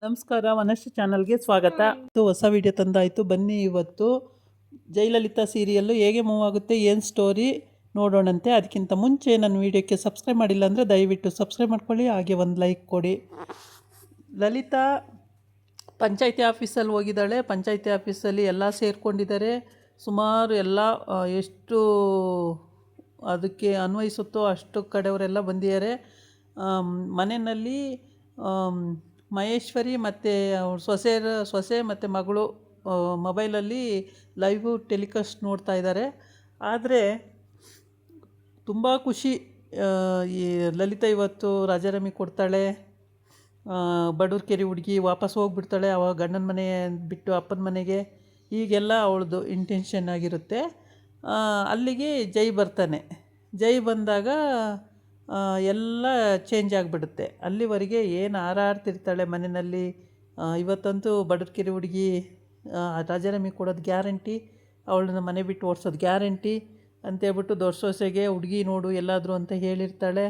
ನಮಸ್ಕಾರ, ವನಶ್ರೀ ಚಾನಲ್ಗೆ ಸ್ವಾಗತ. ಹೊಸ ವಿಡಿಯೋ ತಂದಾಯಿತು. ಬನ್ನಿ, ಇವತ್ತು ಜಯಲಲಿತಾ ಸೀರಿಯಲ್ಲು ಹೇಗೆ ಮೂವ್ ಆಗುತ್ತೆ, ಏನು ಸ್ಟೋರಿ ನೋಡೋಣಂತೆ. ಅದಕ್ಕಿಂತ ಮುಂಚೆ ನನ್ನ ವಿಡಿಯೋಕ್ಕೆ ಸಬ್ಸ್ಕ್ರೈಬ್ ಮಾಡಿಲ್ಲ ಅಂದರೆ ದಯವಿಟ್ಟು ಸಬ್ಸ್ಕ್ರೈಬ್ ಮಾಡ್ಕೊಳ್ಳಿ, ಹಾಗೆ ಒಂದು ಲೈಕ್ ಕೊಡಿ. ಲಲಿತಾ ಪಂಚಾಯತಿ ಆಫೀಸಲ್ಲಿ ಹೋಗಿದ್ದಾಳೆ. ಪಂಚಾಯತಿ ಆಫೀಸಲ್ಲಿ ಎಲ್ಲ ಸೇರಿಕೊಂಡಿದ್ದಾರೆ. ಸುಮಾರು ಎಲ್ಲ ಎಷ್ಟು ಅದಕ್ಕೆ ಅನ್ವಯಿಸುತ್ತೋ ಅಷ್ಟು ಕಡೆಯವರೆಲ್ಲ ಬಂದಿದ್ದಾರೆ. ಮನೆಯಲ್ಲಿ ಮಹೇಶ್ವರಿ ಮತ್ತು ಸೊಸೆ ಮತ್ತು ಮಗಳು ಮೊಬೈಲಲ್ಲಿ ಲೈವ್ ಟೆಲಿಕಾಸ್ಟ್ ನೋಡ್ತಾ ಇದ್ದಾರೆ. ಆದರೆ ತುಂಬ ಖುಷಿ. ಈ ಲಲಿತಾ ಇವತ್ತು ರಾಜಾರಾಮಿ ಕೊಡ್ತಾಳೆ, ಬಡೂರು ಕೆರೆ ಹುಡುಗಿ ವಾಪಸ್ ಹೋಗಿಬಿಡ್ತಾಳೆ ಅವಾಗ ಗಂಡನ ಮನೆ ಬಿಟ್ಟು ಅಪ್ಪನ ಮನೆಗೆ. ಹೀಗೆಲ್ಲ ಅವಳದು ಇಂಟೆನ್ಷನ್ ಆಗಿರುತ್ತೆ. ಅಲ್ಲಿಗೆ ಜೈ ಬರ್ತಾನೆ. ಜೈ ಬಂದಾಗ ಎಲ್ಲ ಚೇಂಜ್ ಆಗಿಬಿಡುತ್ತೆ. ಅಲ್ಲಿವರೆಗೆ ಏನು ಹಾರಾಡ್ತಿರ್ತಾಳೆ ಮನೆಯಲ್ಲಿ. ಇವತ್ತಂತೂ ಬಡೂರು ಕೆರೆ ಹುಡುಗಿ ರಾಜಾರಾಮಿ ಕೊಡೋದು ಗ್ಯಾರಂಟಿ, ಅವಳನ್ನ ಮನೆ ಬಿಟ್ಟು ಓಡಿಸೋದು ಗ್ಯಾರಂಟಿ ಅಂತೇಳ್ಬಿಟ್ಟು ದೊಡ್ಡ ಸೊಸೆಗೆ ಹುಡುಗಿ ನೋಡು ಎಲ್ಲಾದರೂ ಅಂತ ಹೇಳಿರ್ತಾಳೆ.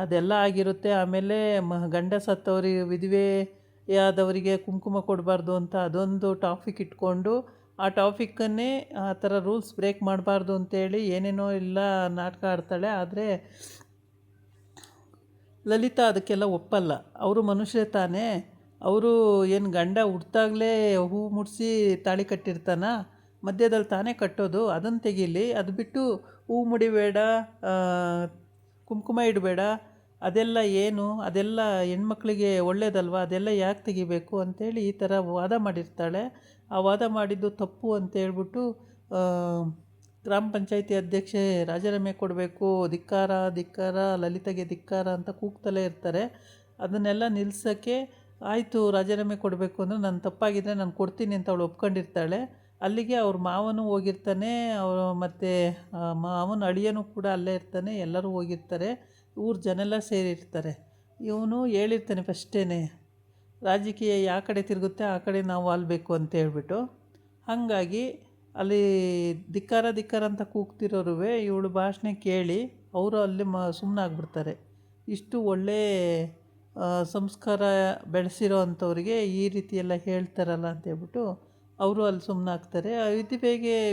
ಅದೆಲ್ಲ ಆಗಿರುತ್ತೆ. ಆಮೇಲೆ ಗಂಡ ಸತ್ತವ್ರಿಗೆ ವಿಧವೆಯಾದವರಿಗೆ ಕುಂಕುಮ ಕೊಡಬಾರ್ದು ಅಂತ ಅದೊಂದು ಟಾಪಿಕ್ ಇಟ್ಕೊಂಡು, ಆ ಟಾಪಿಕ್ಕನ್ನೇ ಆ ಥರ ರೂಲ್ಸ್ ಬ್ರೇಕ್ ಮಾಡಬಾರ್ದು ಅಂತೇಳಿ ಏನೇನೋ ಎಲ್ಲ ನಾಟಕ ಆಡ್ತಾಳೆ. ಆದರೆ ಲಲಿತಾ ಅದಕ್ಕೆಲ್ಲ ಒಪ್ಪಲ್ಲ. ಅವರು ಮನುಷ್ಯರೇ ತಾನೇ. ಅವರು ಏನು ಗಂಡ ಹುಟ್ಟಾಗಲೇ ಹೂ ಮುಡಿಸಿ ತಾಳಿ ಕಟ್ಟಿರ್ತಾನ, ಮಧ್ಯದಲ್ಲಿ ತಾನೇ ಕಟ್ಟೋದು, ಅದನ್ನು ತೆಗೀಲಿ. ಅದು ಬಿಟ್ಟು ಹೂ ಮುಡಿಬೇಡ, ಕುಂಕುಮ ಇಡಬೇಡ, ಅದೆಲ್ಲ ಏನು, ಅದೆಲ್ಲ ಹೆಣ್ಮಕ್ಳಿಗೆ ಒಳ್ಳೇದಲ್ವ, ಅದೆಲ್ಲ ಯಾಕೆ ತೆಗಿಬೇಕು ಅಂತೇಳಿ ಈ ಥರ ವಾದ ಮಾಡಿರ್ತಾಳೆ. ಆ ವಾದ ಮಾಡಿದ್ದು ತಪ್ಪು ಅಂತೇಳ್ಬಿಟ್ಟು ಗ್ರಾಮ ಪಂಚಾಯತಿ ಅಧ್ಯಕ್ಷೆ ರಾಜೀನಾಮೆ ಕೊಡಬೇಕು, ಧಿಕ್ಕಾರ ಧಿಕ್ಕಾರ, ಲಲಿತಾಗೆ ಧಿಕ್ಕಾರ ಅಂತ ಕೂಗ್ತಲೇ ಇರ್ತಾರೆ. ಅದನ್ನೆಲ್ಲ ನಿಲ್ಲಿಸೋಕ್ಕೆ ಆಯಿತು ರಾಜೀನಾಮೆ ಕೊಡಬೇಕು ಅಂದರೆ ನಾನು ತಪ್ಪಾಗಿದ್ದರೆ ನಾನು ಕೊಡ್ತೀನಿ ಅಂತ ಅವಳು ಒಪ್ಕೊಂಡಿರ್ತಾಳೆ. ಅಲ್ಲಿಗೆ ಅವ್ರ ಮಾವನೂ ಹೋಗಿರ್ತಾನೆ, ಅವರು ಮತ್ತು ಮಾವನ ಅಳಿಯನೂ ಕೂಡ ಅಲ್ಲೇ ಇರ್ತಾನೆ. ಎಲ್ಲರೂ ಹೋಗಿರ್ತಾರೆ, ಊರು ಜನೆಲ್ಲ ಸೇರಿರ್ತಾರೆ. ಇವನು ಹೇಳಿರ್ತಾನೆ ಫಸ್ಟೇ, ರಾಜಕೀಯ ಯಾವ ಕಡೆ ತಿರುಗುತ್ತೆ ಆ ಕಡೆ ನಾವು ಆಳ್ಬೇಕು ಅಂತ ಹೇಳ್ಬಿಟ್ಟು. ಹಾಗಾಗಿ ಅಲ್ಲಿ ಧಿಕ್ಕಾರ ಧಿಕ್ಕಾರ ಅಂತ ಕೂಗ್ತಿರೋರು ಇವಳು ಭಾಷಣ ಕೇಳಿ ಅವರು ಅಲ್ಲಿ ಸುಮ್ಮನಾಗ್ಬಿಡ್ತಾರೆ. ಇಷ್ಟು ಒಳ್ಳೆ ಸಂಸ್ಕಾರ ಬೆಳೆಸಿರೋ ಅಂಥವ್ರಿಗೆ ಈ ರೀತಿ ಎಲ್ಲ ಹೇಳ್ತಾರಲ್ಲ ಅಂತೇಳ್ಬಿಟ್ಟು ಅವರು ಅಲ್ಲಿ ಸುಮ್ಮನಾಗ್ತಾರೆ.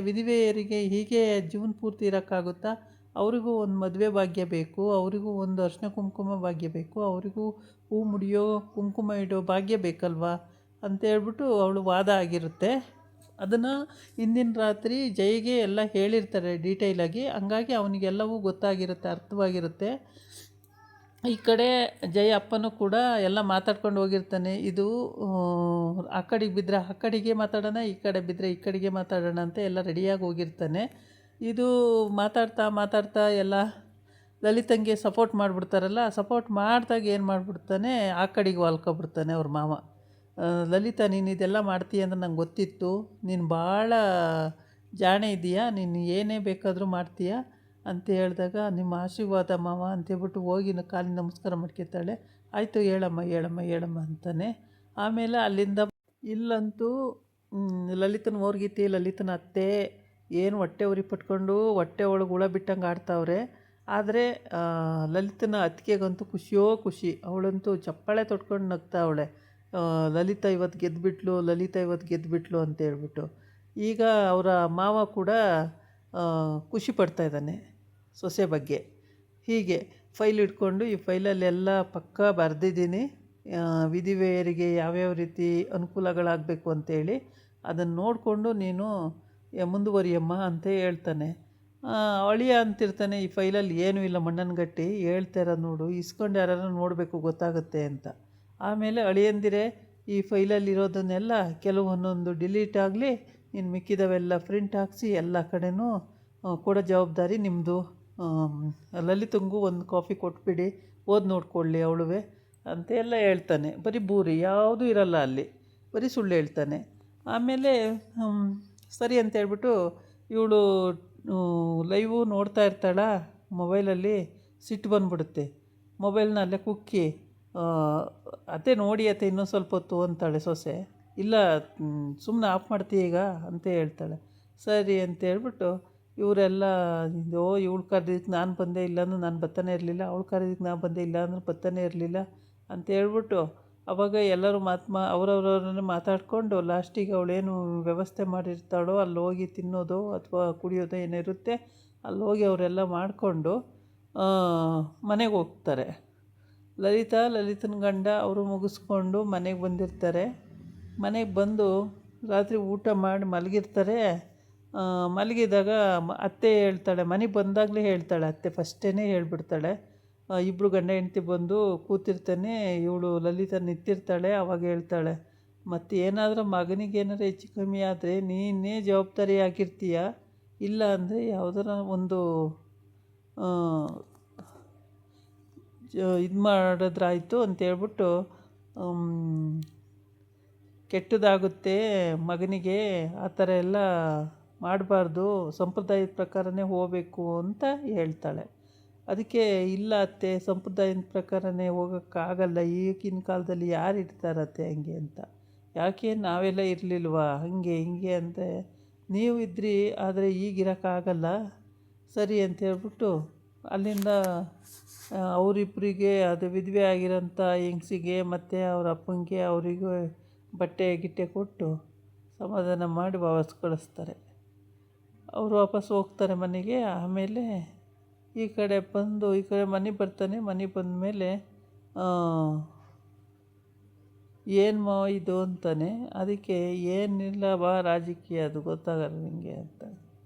ವಿಧವೆಯರಿಗೆ ಹೀಗೆ ಜೀವನ ಪೂರ್ತಿ ಇರೋಕ್ಕಾಗುತ್ತಾ? ಅವರಿಗೂ ಒಂದು ಮದುವೆ ಭಾಗ್ಯ ಬೇಕು, ಅವರಿಗೂ ಒಂದು ಅರಿಶಿನ ಕುಂಕುಮ ಭಾಗ್ಯ ಬೇಕು, ಅವರಿಗೂ ಹೂ ಮುಡಿಯೋ ಕುಂಕುಮ ಇಡೋ ಭಾಗ್ಯ ಬೇಕಲ್ವಾ ಅಂತೇಳ್ಬಿಟ್ಟು ಅವಳು ವಾದ ಆಗಿರುತ್ತೆ. ಅದನ್ನು ಹಿಂದಿನ ರಾತ್ರಿ ಜೈಗೆ ಎಲ್ಲ ಹೇಳಿರ್ತಾರೆ ಡೀಟೇಲಾಗಿ. ಹಂಗಾಗಿ ಅವನಿಗೆಲ್ಲವೂ ಗೊತ್ತಾಗಿರುತ್ತೆ, ಅರ್ಥವಾಗಿರುತ್ತೆ. ಈ ಕಡೆ ಜೈ ಅಪ್ಪನೂ ಕೂಡ ಎಲ್ಲ ಮಾತಾಡ್ಕೊಂಡು ಹೋಗಿರ್ತಾನೆ. ಇದು ಆ ಕಡೆಗೆ ಬಿದ್ದರೆ ಆ ಕಡೆಗೆ ಮಾತಾಡೋಣ, ಈ ಕಡೆ ಬಿದ್ದರೆ ಈ ಕಡೆಗೆ ಮಾತಾಡೋಣ ಅಂತ ಎಲ್ಲ ರೆಡಿಯಾಗಿ ಹೋಗಿರ್ತಾನೆ. ಇದು ಮಾತಾಡ್ತಾ ಎಲ್ಲ ಲಲಿತಂಗೆ ಸಪೋರ್ಟ್ ಮಾಡಿಬಿಡ್ತಾರಲ್ಲ. ಸಪೋರ್ಟ್ ಮಾಡಿದಾಗ ಏನು ಮಾಡಿಬಿಡ್ತಾನೆ, ಆ ಕಡೆಗೆ ವಾಲ್ಕೊಬಿಡ್ತಾನೆ ಅವ್ರ ಮಾವ. ಲಲಿತಾ, ನೀನು ಇದೆಲ್ಲ ಮಾಡ್ತೀಯ ಅಂದರೆ ನಂಗೆ ಗೊತ್ತಿತ್ತು, ನೀನು ಭಾಳ ಜಾಣೆ ಇದೆಯಾ, ನೀನು ಏನೇ ಬೇಕಾದರೂ ಮಾಡ್ತೀಯ ಅಂತ ಹೇಳಿದಾಗ, ನಿಮ್ಮ ಆಶೀರ್ವಾದ ಮಾವ ಅಂತೇಳ್ಬಿಟ್ಟು ಹೋಗಿ ಕಾಲಿನ ನಮಸ್ಕಾರ ಮಾಡ್ಕೊತಾಳೆ. ಆಯಿತು ಹೇಳಮ್ಮ ಅಂತಾನೆ. ಆಮೇಲೆ ಅಲ್ಲಿಂದ ಇಲ್ಲಂತೂ ಲಲಿತನ ಓರ್ಗೀತಿ, ಲಲಿತನ ಅತ್ತೆ ಏನು ಹೊಟ್ಟೆ ಉರಿ ಪಟ್ಕೊಂಡು ಹೊಟ್ಟೆ ಒಳಗೆ ಹುಳ ಬಿಟ್ಟಂಗೆ ಆಡ್ತಾವ್ರೆ. ಆದರೆ ಲಲಿತನ ಅತ್ತಿಗೆಗಂತೂ ಖುಷಿಯೋ ಖುಷಿ. ಅವಳಂತೂ ಚಪ್ಪಾಳೆ ತೊಟ್ಕೊಂಡು ನಗ್ತಾವಳೆ, ಲಲಿತಾ ಇವತ್ತು ಗೆದ್ದುಬಿಟ್ಲು ಅಂತ ಹೇಳ್ಬಿಟ್ಟು. ಈಗ ಅವರ ಮಾವ ಕೂಡ ಖುಷಿ ಪಡ್ತಾ ಇದ್ದಾನೆ ಸೊಸೆ ಬಗ್ಗೆ. ಹೀಗೆ ಫೈಲ್ ಇಟ್ಕೊಂಡು, ಈ ಫೈಲಲ್ಲೆಲ್ಲ ಪಕ್ಕಾ ಬರೆದಿದ್ದೀನಿ, ವಿಧವೆಯರಿಗೆ ಯಾವ್ಯಾವ ರೀತಿ ಅನುಕೂಲಗಳಾಗಬೇಕು ಅಂತೇಳಿ, ಅದನ್ನು ನೋಡಿಕೊಂಡು ನೀನು ಮುಂದುವರಿಯಮ್ಮ ಅಂತ ಹೇಳ್ತಾನೆ. ಅಳಿಯ ಅಂತಿರ್ತಾನೆ, ಈ ಫೈಲಲ್ಲಿ ಏನೂ ಇಲ್ಲ ಮಣ್ಣನ ಗಟ್ಟಿ, ಹೇಳ್ತಾರ ನೋಡು, ಇಸ್ಕೊಂಡು ಯಾರು ನೋಡಬೇಕು ಗೊತ್ತಾಗುತ್ತೆ ಅಂತ. ಆಮೇಲೆ ಅಳಿಯಂದಿರೆ, ಈ ಫೈಲಲ್ಲಿರೋದನ್ನೆಲ್ಲ ಕೆಲವು ಒಂದೊಂದು ಡಿಲೀಟ್ ಆಗಲಿ, ನೀನು ಮಿಕ್ಕಿದವೆಲ್ಲ ಪ್ರಿಂಟ್ ಹಾಕಿಸಿ ಎಲ್ಲ ಕಡೆನೂ ಕೊಡೋ ಜವಾಬ್ದಾರಿ ನಿಮ್ಮದು. ಲಲಿತಂಗೂ ಒಂದು ಕಾಫಿ ಕೊಟ್ಬಿಡಿ, ಓದಿ ನೋಡ್ಕೊಳ್ಳಿ ಅವಳುವೆ ಅಂತೆಲ್ಲ ಹೇಳ್ತಾನೆ. ಬರೀ ಬೂರಿ ಯಾವುದೂ ಇರಲ್ಲ ಅಲ್ಲಿ, ಬರೀ ಸುಳ್ಳು ಹೇಳ್ತಾನೆ. ಆಮೇಲೆ ಸರಿ ಅಂತೇಳ್ಬಿಟ್ಟು ಇವಳು ಲೈವು ನೋಡ್ತಾ ಇರ್ತಾಳ ಮೊಬೈಲಲ್ಲಿ. ಸಿಟ್ಟು ಬಂದುಬಿಡುತ್ತೆ, ಮೊಬೈಲ್ನ ಅಲ್ಲೇ ಕುಕ್ಕಿ, ಅತ್ತೆ ನೋಡಿ ಅತ್ತೆ ಇನ್ನೊಂದು ಸ್ವಲ್ಪ ಹೊತ್ತು ಅಂತಾಳೆ ಸೊಸೆ. ಇಲ್ಲ ಸುಮ್ಮನೆ ಆಫ್ ಮಾಡ್ತೀಯ ಈಗ ಅಂತ ಹೇಳ್ತಾಳೆ. ಸರಿ ಅಂತೇಳ್ಬಿಟ್ಟು ಇವರೆಲ್ಲ ಇವಳು ಕರೆದಿದ್ದಕ್ಕೆ ನಾನು ಬಂದೆ, ಇಲ್ಲಾಂದ್ರೆ ನಾನು ಬರ್ತಾನೆ ಇರಲಿಲ್ಲ, ಅವಳು ಕರೆದಿದ್ದಕ್ಕೆ ನಾನು ಬಂದೆ, ಇಲ್ಲ ಅಂದ್ರೆ ಬರ್ತಾನೆ ಇರಲಿಲ್ಲ ಅಂತೇಳ್ಬಿಟ್ಟು ಆವಾಗ ಎಲ್ಲರೂ ಅವರವರನ್ನೇ ಮಾತಾಡಿಕೊಂಡು ಲಾಸ್ಟಿಗೆ ಅವಳೇನು ವ್ಯವಸ್ಥೆ ಮಾಡಿರ್ತಾಳೋ ಅಲ್ಲಿ ಹೋಗಿ ತಿನ್ನೋದು ಅಥವಾ ಕುಡಿಯೋದು ಏನಿರುತ್ತೆ ಅಲ್ಲಿ ಹೋಗಿ ಅವರೆಲ್ಲ ಮಾಡಿಕೊಂಡು ಮನೆಗೆ ಹೋಗ್ತಾರೆ. ಲಲಿತನ ಗಂಡ ಅವರು ಮುಗಿಸ್ಕೊಂಡು ಮನೆಗೆ ಬಂದಿರ್ತಾರೆ. ಮನೆಗೆ ಬಂದು ರಾತ್ರಿ ಊಟ ಮಾಡಿ ಮಲಗಿರ್ತಾರೆ. ಮಲಗಿದಾಗ ಅತ್ತೆ ಹೇಳ್ತಾಳೆ, ಮನೆಗೆ ಬಂದಾಗಲೇ ಹೇಳ್ತಾಳೆ ಅತ್ತೆ, ಫಸ್ಟೇ ಹೇಳ್ಬಿಡ್ತಾಳೆ. ಇಬ್ಬರು ಗಂಡ ಹೆಂಡ್ತಿ ಬಂದು ಕೂತಿರ್ತಾನೆ, ಇವಳು ಲಲಿತ ನಿಂತಿರ್ತಾಳೆ. ಅವಾಗ ಹೇಳ್ತಾಳೆ, ಮತ್ತು ಏನಾದರೂ ಮಗನಿಗೇನಾದ್ರು ಹೆಚ್ಚು ಕಮ್ಮಿ ಆದರೆ ನೀನೇ ಜವಾಬ್ದಾರಿ ಆಗಿರ್ತೀಯ, ಇಲ್ಲ ಅಂದರೆ ಯಾವುದರ ಒಂದು ಇದು ಮಾಡಿದ್ರಾಯ್ತು ಅಂತೇಳ್ಬಿಟ್ಟು ಕೆಟ್ಟದಾಗುತ್ತೆ ಮಗನಿಗೆ, ಆ ಥರ ಎಲ್ಲ ಮಾಡಬಾರ್ದು, ಸಂಪ್ರದಾಯದ ಪ್ರಕಾರನೇ ಹೋಗಬೇಕು ಅಂತ ಹೇಳ್ತಾಳೆ. ಅದಕ್ಕೆ ಇಲ್ಲ ಅತ್ತೆ, ಸಂಪ್ರದಾಯದ ಪ್ರಕಾರನೇ ಹೋಗೋಕ್ಕಾಗಲ್ಲ, ಈಗಿನ ಕಾಲದಲ್ಲಿ ಯಾರು ಇರ್ತಾರತ್ತೆ ಹಂಗೆ ಅಂತ. ಯಾಕೆ ನಾವೆಲ್ಲ ಇರಲಿಲ್ವಾ ಹಾಗೆ ಹಿಂಗೆ ಅಂದರೆ, ನೀವು ಇದ್ರಿ ಆದರೆ ಈಗಿರೋಕ್ಕಾಗಲ್ಲ ಸರಿ ಅಂತ ಹೇಳ್ಬಿಟ್ಟು ಅಲ್ಲಿಂದ ಅವರಿಬ್ಬರಿಗೆ ಅದು ವಿಧವೆ ಆಗಿರೋಂಥ ಹೆಂಗಸಿಗೆ ಮತ್ತು ಅವ್ರ ಅಪ್ಪನಿಗೆ ಅವರಿಗೂ ಬಟ್ಟೆ ಗಿಟ್ಟೆ ಕೊಟ್ಟು ಸಮಾಧಾನ ಮಾಡಿ ವಾಪಸ್ ಕಳಿಸ್ತಾರೆ. ಅವರು ವಾಪಸ್ ಹೋಗ್ತಾರೆ ಮನೆಗೆ. ಆಮೇಲೆ ಈ ಕಡೆ ಮನೆಗೆ ಬರ್ತಾನೆ. ಮನೆಗೆ ಬಂದ ಮೇಲೆ ಏನು ಮಾವ ಇದು ಅಂತಾನೆ. ಅದಕ್ಕೆ ಏನಿಲ್ಲ ಬಾ, ರಾಜಕೀಯ ಅದು ಗೊತ್ತಾಗಲ್ಲ ನಿಮಗೆ ಅಂತ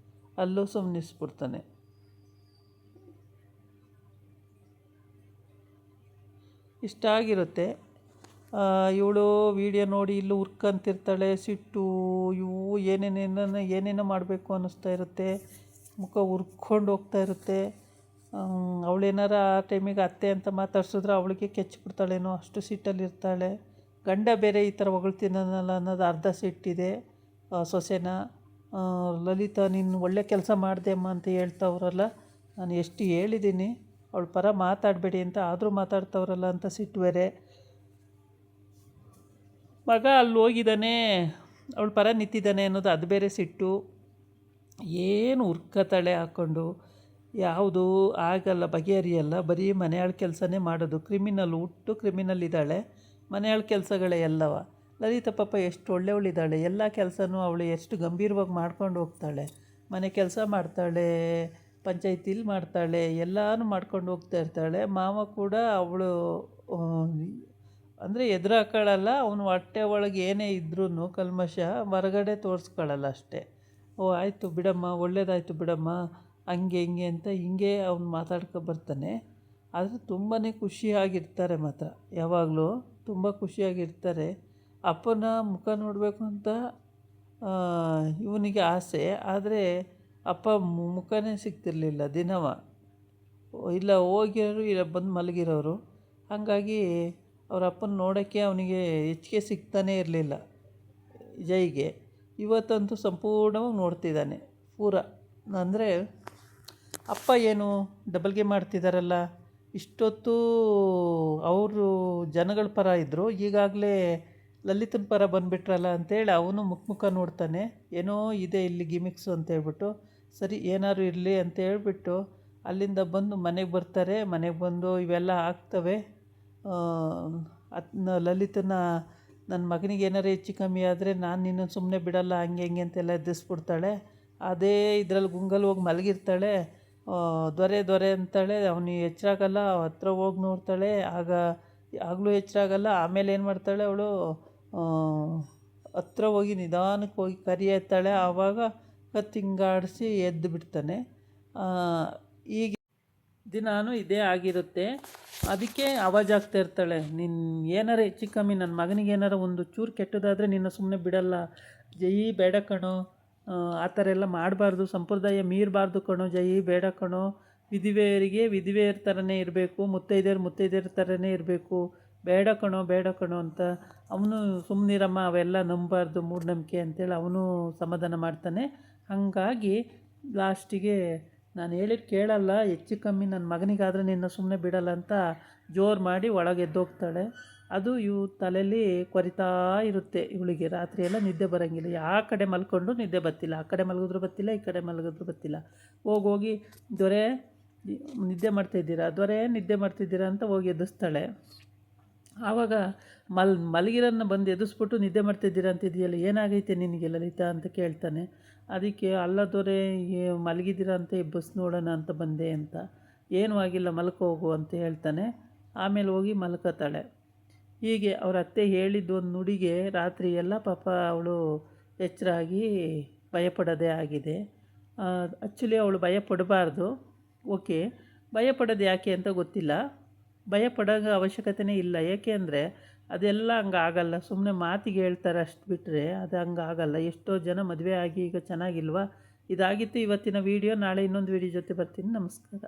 ಅಲ್ಲೂ ಸುಮ್ಮನಿಸ್ಬಿಡ್ತಾನೆ. ಇಷ್ಟ ಆಗಿರುತ್ತೆ. ಇವಳು ವೀಡಿಯೋ ನೋಡಿ ಇಲ್ಲೂ ಉರ್ಕಂತಿರ್ತಾಳೆ, ಸಿಟ್ಟು ಇವು ಏನೇನೋ ಮಾಡಬೇಕು ಅನ್ನಿಸ್ತಾ ಇರುತ್ತೆ. ಮುಖ ಉರ್ಕೊಂಡು ಹೋಗ್ತಾ ಇರುತ್ತೆ. ಅವಳೇನಾರ ಆ ಟೈಮಿಗೆ ಅತ್ತೆ ಅಂತ ಮಾತಾಡ್ಸಿದ್ರೆ ಅವಳಿಗೆ ಕೆಚ್ಚಿಬಿಡ್ತಾಳೇನೋ, ಅಷ್ಟು ಸಿಟ್ಟಲ್ಲಿರ್ತಾಳೆ. ಗಂಡ ಬೇರೆ ಈ ಥರ ಹೊಗಳ್ತೀನಲ್ಲ ಅನ್ನೋದು ಅರ್ಧ ಸಿಟ್ಟಿದೆ ಸೊಸೆನ. ಲಲಿತಾ ನೀನು ಒಳ್ಳೆ ಕೆಲಸ ಮಾಡಿದೆ ಅಮ್ಮ ಅಂತ ಹೇಳ್ತಾವ್ರಲ್ಲ, ನಾನು ಎಷ್ಟು ಹೇಳಿದ್ದೀನಿ ಅವಳ ಪರ ಮಾತಾಡಬೇಡಿ ಅಂತ, ಆದರೂ ಮಾತಾಡ್ತವ್ರಲ್ಲ ಅಂತ ಸಿಟ್ಟು ಬೇರೆ. ಮಗ ಅಲ್ಲಿ ಹೋಗಿದ್ದಾನೆ, ಅವಳ ಪರ ನಿಂತಿದ್ದಾನೆ ಅನ್ನೋದು ಅದು ಬೇರೆ ಸಿಟ್ಟು. ಏನು ಉರ್ಕತಾಳೆ ಹಾಕ್ಕೊಂಡು, ಯಾವುದು ಆಗಲ್ಲ, ಬಗೆಹರಿಯಲ್ಲ. ಬರೀ ಮನೆಯಾಳ ಕೆಲಸನೇ ಮಾಡೋದು. ಕ್ರಿಮಿನಲ್ ಇದ್ದಾಳೆ, ಮನೆಯಾಳ ಕೆಲಸಗಳೇ ಎಲ್ಲವ. ಲಲಿತಾ ಪಾಪ ಎಷ್ಟು ಒಳ್ಳೆಯವಳಿದ್ದಾಳೆ, ಎಲ್ಲ ಕೆಲಸನೂ ಅವಳು ಎಷ್ಟು ಗಂಭೀರವಾಗಿ ಮಾಡ್ಕೊಂಡು ಹೋಗ್ತಾಳೆ. ಮನೆ ಕೆಲಸ ಮಾಡ್ತಾಳೆ, ಪಂಚಾಯತಿಲಿ ಮಾಡ್ತಾಳೆ, ಎಲ್ಲನೂ ಮಾಡ್ಕೊಂಡು ಹೋಗ್ತಾ ಇರ್ತಾಳೆ. ಮಾವ ಕೂಡ ಅವಳು ಅಂದರೆ ಎದುರಾಕೊಳ್ಳಲ್ಲ. ಅವನು ಹೊಟ್ಟೆ ಒಳಗೆ ಏನೇ ಇದ್ರೂ ಕಲ್ಮಶ ಹೊರಗಡೆ ತೋರಿಸ್ಕೊಳ್ಳಲ್ಲ ಅಷ್ಟೇ. ಓ ಆಯಿತು ಬಿಡಮ್ಮ, ಒಳ್ಳೇದಾಯಿತು ಬಿಡಮ್ಮ, ಹಂಗೆ ಹಿಂಗೆ ಅಂತ ಹಿಂಗೆ ಅವ್ನು ಬರ್ತಾನೆ. ಆದರೆ ತುಂಬಾ ಖುಷಿಯಾಗಿರ್ತಾರೆ ಮಾತ್ರ, ಯಾವಾಗಲೂ ತುಂಬ ಖುಷಿಯಾಗಿರ್ತಾರೆ. ಅಪ್ಪನ ಮುಖ ನೋಡಬೇಕು ಅಂತ ಇವನಿಗೆ ಆಸೆ, ಆದರೆ ಅಪ್ಪ ಮುಖನೇ ಸಿಗ್ತಿರ್ಲಿಲ್ಲ ದಿನವ. ಇಲ್ಲ ಹೋಗಿರೋರು ಇಲ್ಲ ಬಂದು ಮಲಗಿರೋರು. ಹಾಗಾಗಿ ಅವ್ರ ಅಪ್ಪನ ನೋಡೋಕ್ಕೆ ಅವನಿಗೆ ಹೆಚ್ಚಿಗೆ ಸಿಗ್ತಾನೇ ಇರಲಿಲ್ಲ ಜೈಗೆ. ಇವತ್ತಂತೂ ಸಂಪೂರ್ಣವಾಗಿ ನೋಡ್ತಿದ್ದಾನೆ ಪೂರ. ಅಂದರೆ ಅಪ್ಪ ಏನು ಡಬಲ್ಗೆ ಮಾಡ್ತಿದ್ದಾರಲ್ಲ, ಇಷ್ಟೊತ್ತು ಅವರು ಜನಗಳ ಪರ ಇದ್ದರು, ಈಗಾಗಲೇ ಲಲಿತನ ಪರ ಬಂದುಬಿಟ್ರಲ್ಲ ಅಂತೇಳಿ ಅವನು ಮುಖ ನೋಡ್ತಾನೆ. ಏನೋ ಇದೆ ಇಲ್ಲಿ ಗಿಮಿಕ್ಸು ಅಂತೇಳ್ಬಿಟ್ಟು, ಸರಿ ಏನಾದ್ರು ಇರಲಿ ಅಂತ ಹೇಳ್ಬಿಟ್ಟು ಅಲ್ಲಿಂದ ಬಂದು ಮನೆಗೆ ಬರ್ತಾರೆ. ಮನೆಗೆ ಬಂದು ಇವೆಲ್ಲ ಆಗ್ತವೆ. ಲಲಿತನ ನನ್ನ ಮಗನಿಗೆ ಏನಾರು ಹೆಚ್ಚು ಕಮ್ಮಿ ಆದರೆ ನಾನು ನಿನ್ನನ್ನು ಸುಮ್ಮನೆ ಬಿಡಲ್ಲ, ಹಂಗೆ ಹಿಂಗೆ ಅಂತೆಲ್ಲ ಎದ್ದಿಸ್ಬಿಡ್ತಾಳೆ. ಅದೇ ಇದರಲ್ಲಿ ಗುಂಗಲ್ಲಿ ಹೋಗಿ ಮಲಗಿರ್ತಾಳೆ. ದೊರೆ ಅಂತಾಳೆ. ಅವನಿಗೆ ಎಚ್ಚರಾಗಲ್ಲ. ಹತ್ರ ಹೋಗಿ ನೋಡ್ತಾಳೆ, ಆಗಲೂ ಎಚ್ಚರಾಗಲ್ಲ. ಆಮೇಲೆ ಏನು ಮಾಡ್ತಾಳೆ ಅವಳು, ಹತ್ರ ಹೋಗಿ ನಿಧಾನಕ್ಕೆ ಹೋಗಿ ಕರಿಯತ್ತಾಳೆ. ಆವಾಗ ಕತ್ತಿಂಗಾಡಿಸಿ ಎದ್ದು ಬಿಡ್ತಾನೆ. ಈಗ ದಿನಾನು ಇದೇ ಆಗಿರುತ್ತೆ. ಅದಕ್ಕೆ ಆವಾಜಾಗ್ತಾ ಇರ್ತಾಳೆ, ನೀನು ಏನಾರು ಹೆಚ್ಚು ಕಮ್ಮಿ ನನ್ನ ಮಗನಿಗೆ ಏನಾರು ಒಂದು ಚೂರು ಕೆಟ್ಟದಾದರೆ ನಿನ್ನ ಸುಮ್ಮನೆ ಬಿಡಲ್ಲ. ಜೈ ಬೇಡ ಕಣೋ, ಆ ಥರ ಎಲ್ಲ ಮಾಡಬಾರ್ದು, ಸಂಪ್ರದಾಯ ಮೀರಬಾರ್ದು ಕಣೋ ಜೈ, ಬೇಡ ಕಣೋ. ವಿಧಿವೆಯರ ಥರನೇ ಇರಬೇಕು, ಮುತ್ತೈದೆಯರ ಥರನೇ ಇರಬೇಕು, ಬೇಡ ಕಣೋ ಅಂತ ಅವನು ಸುಮ್ಮನಿರಮ್ಮ, ಅವೆಲ್ಲ ನಂಬಾರ್ದು ಮೂಢನಂಬಿಕೆ ಅಂತೇಳಿ ಅವನು ಸಮಾಧಾನ ಮಾಡ್ತಾನೆ. ಹಾಗಾಗಿ ಲಾಸ್ಟಿಗೆ ನಾನು ಹೇಳಿದ್ದು ಕೇಳಲ್ಲ, ಹೆಚ್ಚು ಕಮ್ಮಿ ನನ್ನ ಮಗನಿಗಾದರೆ ನಿನ್ನ ಸುಮ್ಮನೆ ಬಿಡಲ್ಲ ಅಂತ ಜೋರು ಮಾಡಿ ಒಳಗೆ ಎದ್ದೋಗ್ತಾಳೆ. ಅದು ತಲೆಯಲ್ಲಿ ಕೊರಿತಾ ಇರುತ್ತೆ ಇವಳಿಗೆ. ರಾತ್ರಿ ಎಲ್ಲ ನಿದ್ದೆ ಬರೋಂಗಿಲ್ಲ. ಯಾವ ಕಡೆ ಮಲ್ಕೊಂಡು ನಿದ್ದೆ ಬರ್ತಿಲ್ಲ, ಆ ಕಡೆ ಮಲಗಿದ್ರು ಬರ್ತಿಲ್ಲ, ಈ ಕಡೆ ಮಲಗಿದ್ರು ಬರ್ತಿಲ್ಲ. ಹೋಗಿ ದೊರೆ ನಿದ್ದೆ ಮಾಡ್ತಾಯಿದ್ದೀರಾ ಅಂತ ಹೋಗಿ ಎದ್ದಿಸ್ತಾಳೆ. ಆವಾಗ ಮಲಗಿರೋನ್ನ ಬಂದು ಎದುರಿಸ್ಬಿಟ್ಟು ನಿದ್ದೆ ಮಾಡ್ತಿದ್ದೀರಾ ಅಂತಿದೆಯಲ್ಲ, ಏನಾಗೈತೆ ನಿನಗೆ ಲಲಿತಾ ಅಂತ ಕೇಳ್ತಾನೆ. ಅದಕ್ಕೆ ಅಲ್ಲ ದೊರೆ, ಮಲಗಿದ್ದೀರಾ ಅಂತ ಎಬ್ಬಿಸಿ ನೋಡೋಣ ಅಂತ ಬಂದೆ ಅಂತ. ಏನೂ ಆಗಿಲ್ಲ, ಮಲ್ಕೋ ಹೋಗು ಅಂತ ಹೇಳ್ತಾನೆ. ಆಮೇಲೆ ಹೋಗಿ ಮಲ್ಕೋತಾಳೆ. ಹೀಗೆ ಅವ್ರ ಅತ್ತೆ ಹೇಳಿದ್ದು ಒಂದು ನುಡಿಗೆ ರಾತ್ರಿ ಎಲ್ಲ ಪಾಪ ಅವಳು ಎಚ್ಚರ ಆಗಿ ಭಯಪಡೋದೇ ಆಗಿದೆ. ಆ್ಯಕ್ಚುಲಿ ಅವಳು ಭಯಪಡಬಾರ್ದು, ಓಕೆ. ಭಯಪಡೋದು ಯಾಕೆ ಅಂತ ಗೊತ್ತಿಲ್ಲ. ಭಯಪಡೋ ಅವಶ್ಯಕತೆಯೇ ಇಲ್ಲ. ಏಕೆ ಅಂದರೆ ಅದೆಲ್ಲ ಹಂಗೆ ಆಗಲ್ಲ. ಸುಮ್ಮನೆ ಮಾತಿಗೆ ಹೇಳ್ತಾರೆ ಅಷ್ಟು ಬಿಟ್ಟರೆ ಅದು ಹಂಗೆ ಆಗಲ್ಲ. ಎಷ್ಟೋ ಜನ ಮದುವೆ ಆಗಿ ಈಗ ಚೆನ್ನಾಗಿಲ್ವಾ. ಇದಾಗಿತ್ತು ಇವತ್ತಿನ ವೀಡಿಯೋ. ನಾಳೆ ಇನ್ನೊಂದು ವೀಡಿಯೋ ಜೊತೆ ಬರ್ತೀನಿ. ನಮಸ್ಕಾರ.